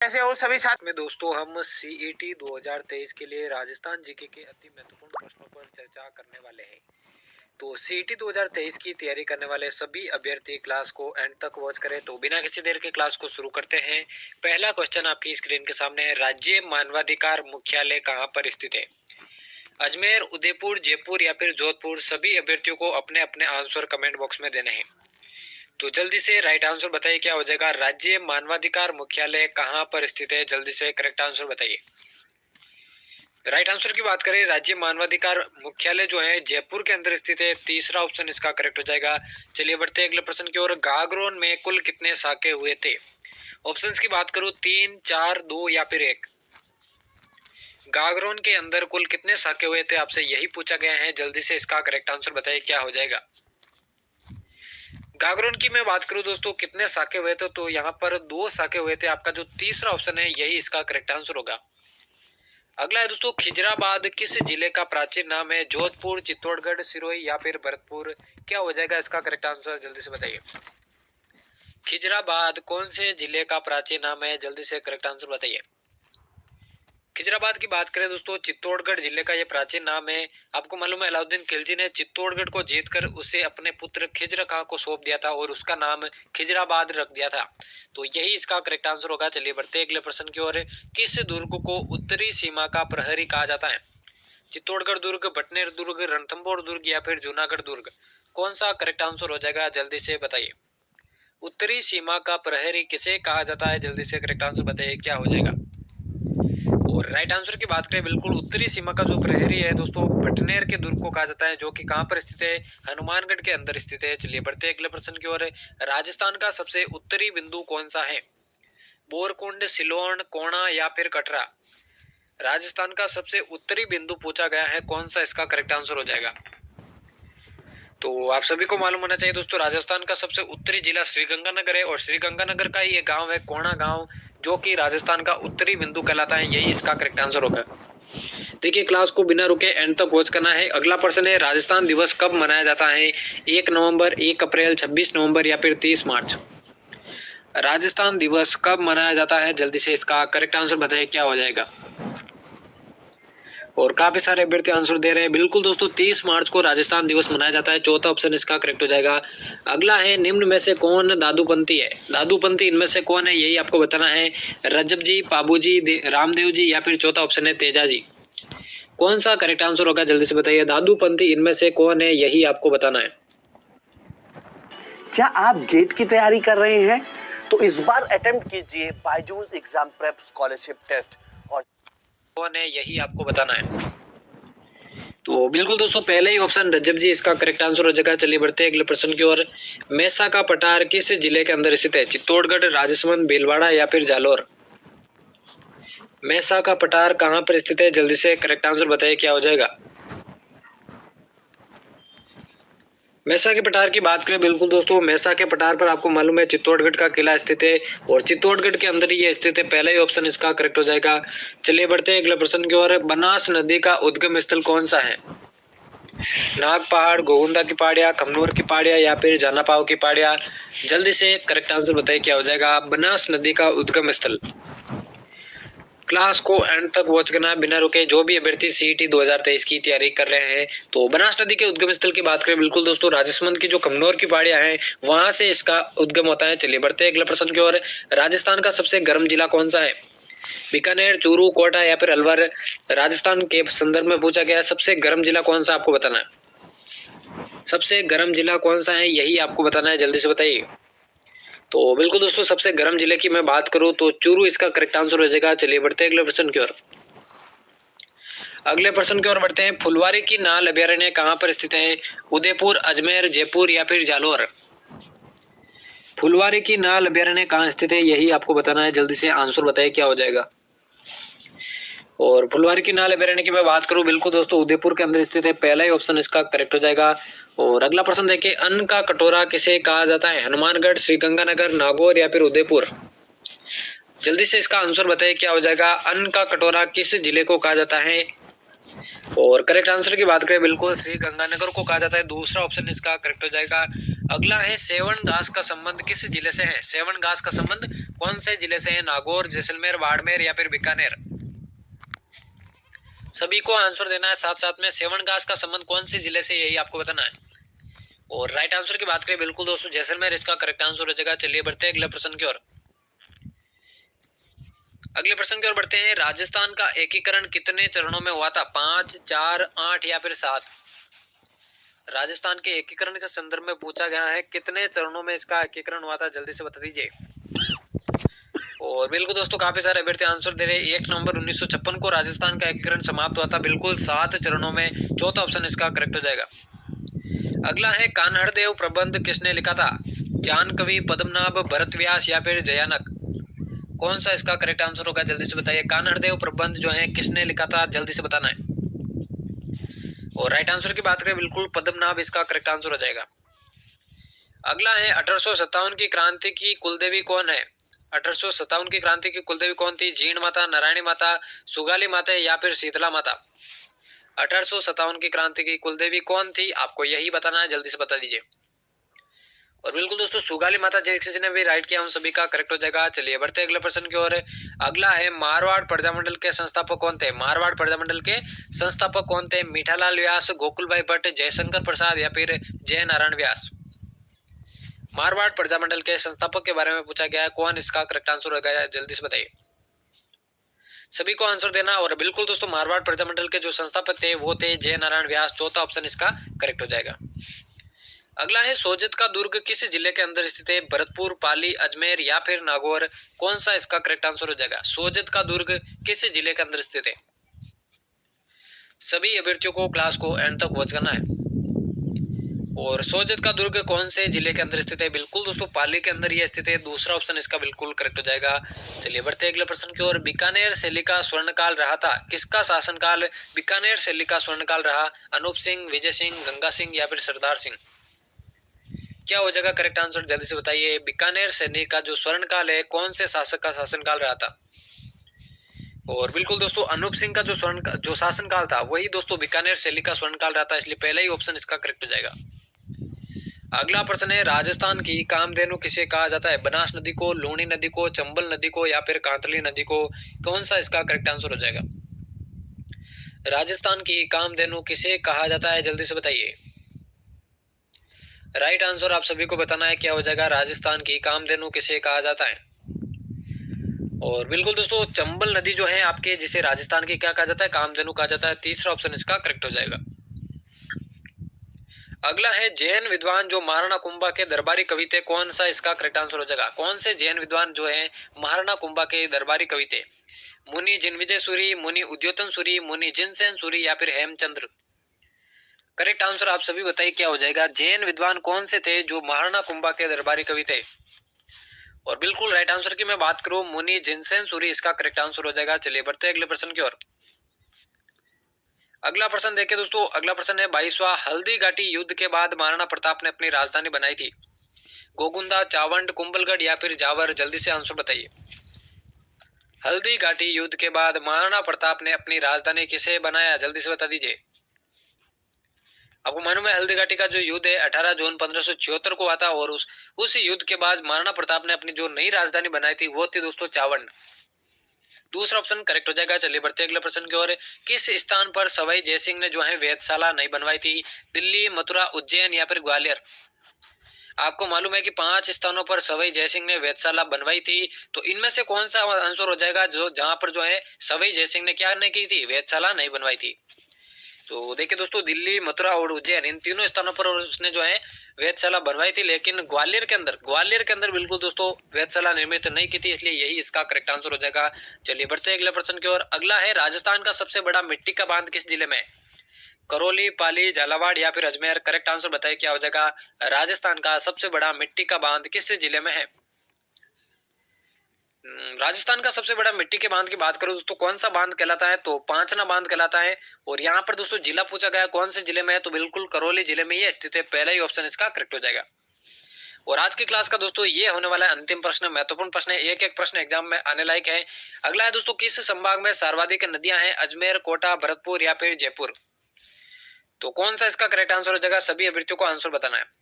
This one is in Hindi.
कैसे हो सभी साथ में दोस्तों, हम सीईटी 2023 के लिए राजस्थान जीके के अति महत्वपूर्ण प्रश्नों पर चर्चा करने वाले हैं। तो सीईटी 2023 की तैयारी करने वाले सभी अभ्यर्थी क्लास को एंड तक वॉच करें। तो बिना किसी देर के क्लास को शुरू करते हैं। पहला क्वेश्चन आपकी स्क्रीन के सामने है। राज्य मानवाधिकार मुख्यालय कहाँ पर स्थित है? अजमेर, उदयपुर, जयपुर या फिर जोधपुर? सभी अभ्यर्थियों को अपने अपने आंसर कमेंट बॉक्स में देने हैं। तो जल्दी से राइट आंसर बताइए क्या हो जाएगा। राज्य मानवाधिकार मुख्यालय कहाँ पर स्थित है? जल्दी से करेक्ट आंसर बताइए। राइट आंसर की बात करें, राज्य मानवाधिकार मुख्यालय जो है जयपुर के अंदर स्थित है। तीसरा ऑप्शन इसका करेक्ट हो जाएगा। चलिए बढ़ते हैं अगले प्रश्न की ओर। गागरोन में कुल कितने साके हुए थे? ऑप्शंस की बात करूं 3, 4, 2 या फिर 1। गागरोन के अंदर कुल कितने साके हुए थे, आपसे यही पूछा गया है। जल्दी से इसका करेक्ट आंसर बताइए क्या हो जाएगा। गागरोन की मैं बात करूं दोस्तों, कितने साके हुए थे, तो यहाँ पर 2 साके हुए थे। आपका जो तीसरा ऑप्शन है यही इसका करेक्ट आंसर होगा। अगला है दोस्तों, खिजराबाद किस जिले का प्राचीन नाम है? जोधपुर, चित्तौड़गढ़, सिरोही या फिर भरतपुर? क्या हो जाएगा इसका करेक्ट आंसर, जल्दी से बताइए। खिजराबाद कौन से जिले का प्राचीन नाम है? जल्दी से करेक्ट आंसर बताइए। खिजराबाद की बात करें दोस्तों, चित्तौड़गढ़ जिले का यह प्राचीन नाम है। आपको मालूम है अलाउद्दीन खिलजी ने चित्तौड़गढ़ को जीतकर उसे अपने पुत्र खिजर खां को सौंप दिया था और उसका नाम खिजराबाद रख दिया था। तो यही इसका करेक्ट आंसर होगा। चलिए बढ़ते अगले प्रश्न की ओर। किस दुर्ग को उत्तरी सीमा का प्रहरी कहा जाता है? चित्तौड़गढ़ दुर्ग, बटनेर दुर्ग, रणथंभौर दुर्ग या फिर जूनागढ़ दुर्ग? कौन सा करेक्ट आंसर हो जाएगा, जल्दी से बताइए। उत्तरी सीमा का प्रहरी किसे कहा जाता है? जल्दी से करेक्ट आंसर बताइए क्या हो जाएगा। और राइट आंसर की बात करें, बिल्कुल उत्तरी सीमा का जो प्रहरी है दोस्तों, बटनेर के दुर्ग को कहा जाता है, जो कि कहां पर स्थित है? हनुमानगढ़ के अंदर स्थित है। चलिए बढ़ते अगले प्रश्न की ओर। राजस्थान का सबसे उत्तरी बिंदु कौन सा है? बोरकुंड, सिलोन, कोणा या फिर कटरा? राजस्थान का सबसे उत्तरी बिंदु पूछा गया है, कौन सा इसका करेक्ट आंसर हो जाएगा। तो आप सभी को मालूम होना चाहिए दोस्तों, राजस्थान का सबसे उत्तरी जिला श्रीगंगानगर है और श्रीगंगानगर का ही एक गांव है कोणा गांव, जो कि राजस्थान का उत्तरी बिंदु कहलाता है। यही इसका करेक्ट आंसर होगा। देखिए क्लास को बिना रुके एंड तक वॉच करना है। अगला प्रश्न है, राजस्थान दिवस कब मनाया जाता है? 1 नवंबर, 1 अप्रैल, 26 नवंबर या फिर 30 मार्च? राजस्थान दिवस कब मनाया जाता है? जल्दी से इसका करेक्ट आंसर बताइए क्या हो जाएगा। और काफी सारे अभ्यर्थी आंसर दे रहे हैं। बिल्कुल दोस्तों, 30 मार्च को राजस्थान दिवस मनाया जाता है। चौथा ऑप्शन इसका करेक्ट हो जाएगा। अगला है, निम्न में से कौन दादूपंथी है? दादूपंथी इनमें से कौन है, यही आपको बताना है। रजब जी, बाबू जी, रामदेव जी या फिर चौथा ऑप्शन है तेजा जी? कौन सा करेक्ट आंसर होगा, जल्दी से बताइए। दादूपंथी इनमें से कौन है, यही आपको बताना है। क्या आप गेट की तैयारी कर रहे हैं तो इस बार अटेम्प्ट कीजिए Byju's exam prep scholarship test, और कौन है यही आपको बताना है। तो बिल्कुल दोस्तों, पहले ही ऑप्शन रजब जी इसका करेक्ट आंसर हो जाएगा। चलिए बढ़ते हैं अगले प्रश्न की ओर। मेसा का पठार किस जिले के अंदर स्थित है? चित्तौड़गढ़, राजसमंद, भीलवाड़ा या फिर जालोर? मेसा का पठार कहां पर स्थित है? जल्दी से करेक्ट आंसर बताइए क्या हो जाएगा। मेसा के पठार की बात करें, बिल्कुल दोस्तों, मेसा के पठार पर आपको मालूम है चित्तौड़गढ़ का किला स्थित है और चित्तौड़गढ़ के अंदर ही ये स्थित है। पहला ही ऑप्शन इसका करेक्ट हो जाएगा। चलिए बढ़ते हैं अगले प्रश्न की ओर। बनास नदी का उद्गम स्थल कौन सा है? नाग पहाड़, गोविंदा की पहाड़ियां, खमनोर की पहाड़ियां या फिर जानापाव की पहाड़ियां? जल्दी से करेक्ट आंसर बताइए क्या हो जाएगा। बनास नदी का उद्गम स्थल। क्लास को एंड तक वॉच करना बिना रुके। जो भी अभ्यर्थी सीईटी 2023 की तैयारी कर रहे हैं, तो बनास नदी के उद्गम स्थल की बात करें, बिल्कुल दोस्तों, राजस्थान की जो कमनौर की पहाड़ियां हैं वहां से इसका उद्गम होता है। चलिए बढ़ते हैं अगले प्रश्न की ओर। राजस्थान का सबसे गर्म जिला कौन सा है? बीकानेर, चूरू, कोटा या फिर अलवर? राजस्थान के संदर्भ में पूछा गया सबसे गर्म जिला कौन सा, आपको बताना है। सबसे गर्म जिला कौन सा है, यही आपको बताना है। जल्दी से बताइए। तो बिल्कुल दोस्तों, सबसे गर्म जिले की मैं बात करूं तो चूरू इसका करेक्ट आंसर हो जाएगा। चलिए बढ़ते हैं अगले प्रश्न की ओर। अगले प्रश्न की ओर बढ़ते हैं। फुलवारी की नाल अभयारण्य कहां पर स्थित है? उदयपुर, अजमेर, जयपुर या फिर जालोर? फुलवारी की नाल अभयारण्य कहां स्थित है, यही आपको बताना है। जल्दी से आंसर बताइए क्या हो जाएगा। और फुलवारी की नाल अभयारण्य की मैं बात करूं, बिल्कुल दोस्तों, उदयपुर के अंदर स्थित है। पहला ही ऑप्शन इसका करेक्ट हो जाएगा। और अगला प्रश्न देखिए, अन्न का कटोरा किसे कहा जाता है? हनुमानगढ़, श्रीगंगानगर, नागौर या फिर उदयपुर? जल्दी से इसका आंसर बताइए क्या हो जाएगा। अन्न का कटोरा किस जिले को कहा जाता है? और करेक्ट आंसर की बात करें, बिल्कुल श्रीगंगानगर को कहा जाता है। दूसरा ऑप्शन इसका करेक्ट हो जाएगा। अगला है सेवन घास का संबंध किस जिले से है? सेवन घास का संबंध कौन से जिले से है? नागौर, जैसलमेर, बाड़मेर या फिर बीकानेर? सभी को आंसर देना है साथ साथ में। सेवन घास का संबंध कौन से जिले से, यही आपको बताना है। और राइट आंसर की बात करें बिल्कुल दोस्तों जैसलमेर इसका करेक्ट आंसर हो जाएगा। चलिए बढ़ते हैं अगले प्रश्न की ओर। अगले प्रश्न की ओर बढ़ते हैं। राजस्थान का एकीकरण कितने चरणों में हुआ था? 5, 4, 8 या फिर 7? राजस्थान के एकीकरण के संदर्भ में पूछा गया है, कितने चरणों में इसका एकीकरण हुआ था, जल्दी से बता दीजिए। और बिल्कुल दोस्तों काफी सारे अभ्यर्थी आंसर दे रहे हैं। 1 नवंबर 1956 को राजस्थान का एकीकरण समाप्त हुआ था, बिल्कुल 7 चरणों में। चौथा ऑप्शन इसका करेक्ट हो जाएगा। अगला है कान्हड़देव प्रबंध किसने लिखा था? जानकवि, पद्मनाभ, भरत व्यास या फिर जयानक? कौन सा इसका करेक्ट आंसर होगा, जल्दी से बताइए। कान्हड़देव प्रबंध जो है किसने लिखा था, जल्दी से बताना है। और राइट आंसर की बात करें बिल्कुल पद्मनाभ इसका करेक्ट आंसर हो जाएगा। अगला है 1857 की क्रांति की कुलदेवी कौन है? 1857 की क्रांति की कुलदेवी कौन थी? जीण माता, नारायणी माता, सुगाली माता या फिर शीतला माता? 1857 की क्रांति की कुलदेवी कौन थी, आपको यही बताना है, जल्दी से बता दीजिए। और बिल्कुल दोस्तों सुगाली माता जिसने भी राइट किया उन सभी का करेक्ट हो जाएगा। चलिए बढ़ते अगले प्रश्न की ओर। अगला है मारवाड़ प्रजामंडल के संस्थापक कौन थे? मारवाड़ प्रजामंडल के संस्थापक कौन थे? मीठालाल व्यास, गोकुलभाई भट्ट, जयशंकर प्रसाद या फिर जय नारायण व्यास? मारवाड़ प्रजामंडल के संस्थापक के बारे में पूछा गया है, कौन इसका करेक्ट आंसर होगा, जल्दी से बताइए। सभी को आंसर देना। और बिल्कुल दोस्तों मारवाड़ प्रजामंडल के जो संस्थापक थे वो थे जय नारायण व्यास। चौथा ऑप्शन इसका करेक्ट हो जाएगा। अगला है सोजत का दुर्ग किस जिले के अंदर स्थित है? भरतपुर, पाली, अजमेर या फिर नागौर? कौन सा इसका करेक्ट आंसर हो जाएगा? सोजत का दुर्ग किस जिले के अंदर स्थित है? सभी अभ्यर्थियों को क्लास को एंड तक वॉच करना है। और सोजत का दुर्ग कौन से जिले के अंदर स्थित है? बिल्कुल दोस्तों पाली के अंदर ये स्थित है। दूसरा ऑप्शन इसका बिल्कुल करेक्ट हो जाएगा। चलिए बढ़ते हैं अगले प्रश्न की ओर। बीकानेर शैली का स्वर्णकाल रहा था, किसका शासनकाल बीकानेर शैली का स्वर्णकाल रहा? अनूप सिंह, विजय सिंह, गंगा सिंह या फिर सरदार सिंह? क्या हो जाएगा करेक्ट आंसर, जल्दी से बताइए। बीकानेर शैली का जो स्वर्णकाल है कौन से शासक का शासनकाल रहा था? और बिल्कुल दोस्तों अनूप सिंह का जो शासनकाल था वही दोस्तों बीकानेर शैली का स्वर्णकाल रहा था, इसलिए पहला ही ऑप्शन इसका करेक्ट हो जाएगा। अगला प्रश्न है राजस्थान की कामधेनु किसे कहा जाता है? बनास नदी को, लूणी नदी को, चंबल नदी को या फिर कांतली नदी को? कौन सा इसका करेक्ट आंसर हो जाएगा? राजस्थान की कामधेनु किसे कहा जाता है, जल्दी से बताइए। राइट आंसर आप सभी को बताना है, क्या हो जाएगा? राजस्थान की कामधेनु किसे कहा जाता है? और बिल्कुल दोस्तों चंबल नदी जो है आपके, जिसे राजस्थान की क्या कहा जाता है? कामधेनु कहा जाता है। तीसरा ऑप्शन इसका करेक्ट हो जाएगा। अगला है जैन विद्वान जो महाराणा कुंभा के दरबारी कवि थे, कौन सा इसका करेक्ट आंसर हो जाएगा? कौन से जैन विद्वान जो है महाराणा कुंभा के दरबारी कवि थे? मुनि जिनविजय सूरी, मुनि उद्योतन सूरी, मुनि जिनसेन सूरी या फिर हेमचंद्र? करेक्ट आंसर आप सभी बताइए, क्या हो जाएगा? जैन विद्वान कौन से थे जो महाराणा कुंभा के दरबारी कवि थे? और बिल्कुल राइट आंसर की मैं बात करूं मुनि जिनसेन सूरी इसका करेक्ट आंसर हो जाएगा। चलिए बढ़ते हैं अगले प्रश्न की ओर। अगला प्रश्न देखिए दोस्तों। अगला प्रश्न है 22वां हल्दी घाटी युद्ध के बाद महाराणा प्रताप ने अपनी राजधानी बनाई थी? गोगुंदा, चावंड, कुंभलगढ़ या फिर जावर? जल्दी से आंसर बताइए। हल्दी घाटी युद्ध के बाद महाराणा प्रताप ने अपनी राजधानी किसे बनाया, जल्दी से बता दीजिए। आपको मालूम है हल्दी घाटी का जो युद्ध है 18 जून 1576 को हुआ था, और उस युद्ध के बाद महाराणा प्रताप ने अपनी जो नई राजधानी बनाई थी वो थी दोस्तों चावंड। दूसरा ऑप्शन करेक्ट हो जाएगा। चलिए बढ़ते अगले प्रश्न की ओर। किस स्थान पर सवाई जयसिंह ने जो है वेधशाला नहीं बनवाई थी? दिल्ली, मथुरा, उज्जैन या फिर ग्वालियर? आपको मालूम है कि 5 स्थानों पर सवाई जयसिंह ने वेधशाला बनवाई थी, तो इनमें से कौन सा आंसर हो जाएगा जो जहां पर जो है सवाई जयसिंह ने क्या नहीं की थी? वेधशाला नहीं बनवाई थी। तो देखिए दोस्तों दिल्ली, मथुरा और उज्जैन इन तीनों स्थानों पर उसने जो है वेधशाला बनवाई थी, लेकिन ग्वालियर के अंदर बिल्कुल दोस्तों वेधशाला निर्मित नहीं की थी, इसलिए यही इसका करेक्ट आंसर हो जाएगा। चलिए बढ़ते हैं अगले प्रश्न की ओर। अगला है राजस्थान का सबसे बड़ा मिट्टी का बांध किस जिले में है? करौली, पाली, झालावाड़ या फिर अजमेर? करेक्ट आंसर बताइए, क्या हो जाएगा? राजस्थान का सबसे बड़ा मिट्टी का बांध किस जिले में है? राजस्थान का सबसे बड़ा मिट्टी के बांध की बात करूं दोस्तों कौन सा बांध कहलाता है? तो पांचना बांध कहलाता है। और यहाँ पर दोस्तों जिला पूछा गया कौन से जिले में है, तो बिल्कुल करौली जिले में ये स्थित है। पहला ही ऑप्शन इसका करेक्ट हो जाएगा। और आज की क्लास का दोस्तों ये होने वाला है अंतिम प्रश्न, महत्वपूर्ण प्रश्न है, एक एक प्रश्न एग्जाम में आने लायक है। अगला है दोस्तों किस संभाग में सर्वाधिक नदियां हैं? अजमेर, कोटा, भरतपुर या फिर जयपुर? तो कौन सा इसका करेक्ट आंसर हो जाएगा? सभी अभ्यर्थियों को आंसर बताना है।